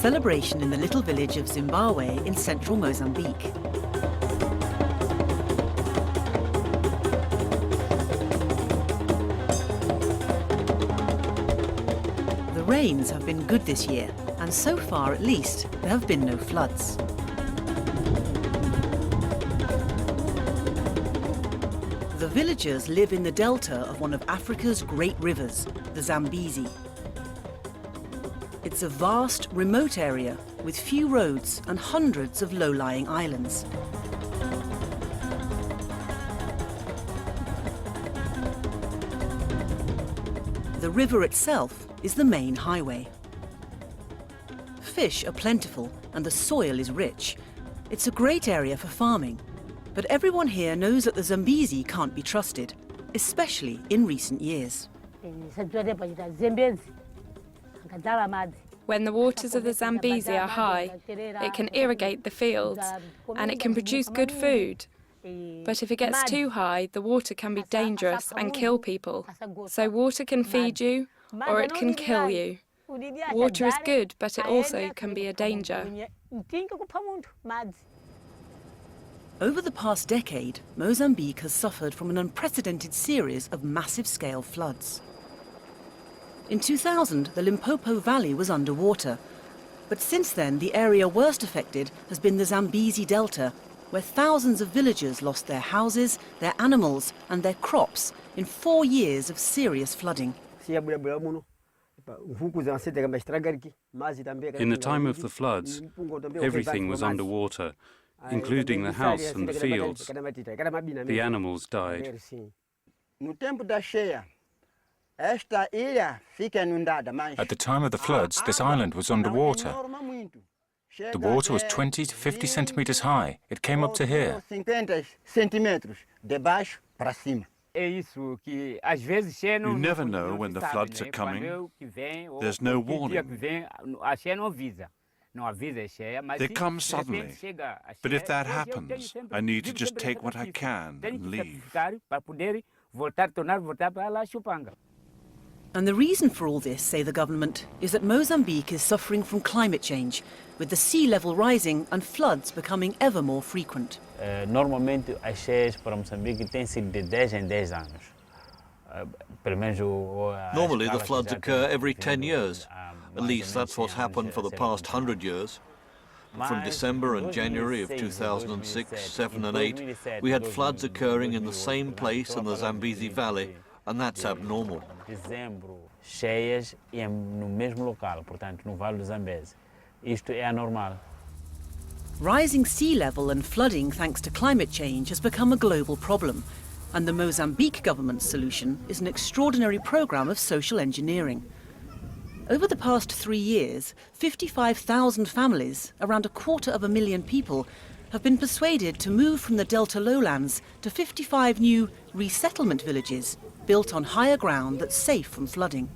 celebration in the little village of Zimbabwe in central Mozambique. The rains have been good this year, and so far at least, there have been no floods. The villagers live in the delta of one of Africa's great rivers, the Zambezi. It's a vast, remote area with few roads and hundreds of low-lying islands. The river itself is the main highway. Fish are plentiful and the soil is rich. It's a great area for farming. But everyone here knows that the Zambezi can't be trusted, especially in recent years. When the waters of the Zambezi are high, it can irrigate the fields and it can produce good food. But if it gets too high, the water can be dangerous and kill people. So water can feed you or it can kill you. Water is good, but it also can be a danger. Over the past decade, Mozambique has suffered from an unprecedented series of massive-scale floods. In 2000, the Limpopo Valley was underwater. But since then, the area worst affected has been the Zambezi Delta, where thousands of villagers lost their houses, their animals and their crops in 4 years of serious flooding. In the time of the floods, everything was underwater, including the house and the fields. The animals died. At the time of the floods, this island was underwater. The water was 20 to 50 centimeters high. It came up to here. You never know when the floods are coming. There's no warning. They come suddenly. But if that happens, I need to just take what I can and leave. And the reason for all this, say the government, is that Mozambique is suffering from climate change, with the sea level rising and floods becoming ever more frequent. Normalmente as cheias para Moçambique têm sido de 10 em 10 anos. Normally the floods occur every 10 years. At least that's what's happened for the past 100 years. From December and January of 2006, 7 and 8, we had floods occurring in the same place in the Zambezi Valley, and that's abnormal. Cheias no mesmo local, portanto no Vale do Zambezi. Isto é anormal. Rising sea level and flooding thanks to climate change has become a global problem, and the Mozambique government's solution is an extraordinary program of social engineering. Over the past 3 years, 55,000 families, around 250,000 people, have been persuaded to move from the Delta lowlands to 55 new resettlement villages built on higher ground that's safe from flooding.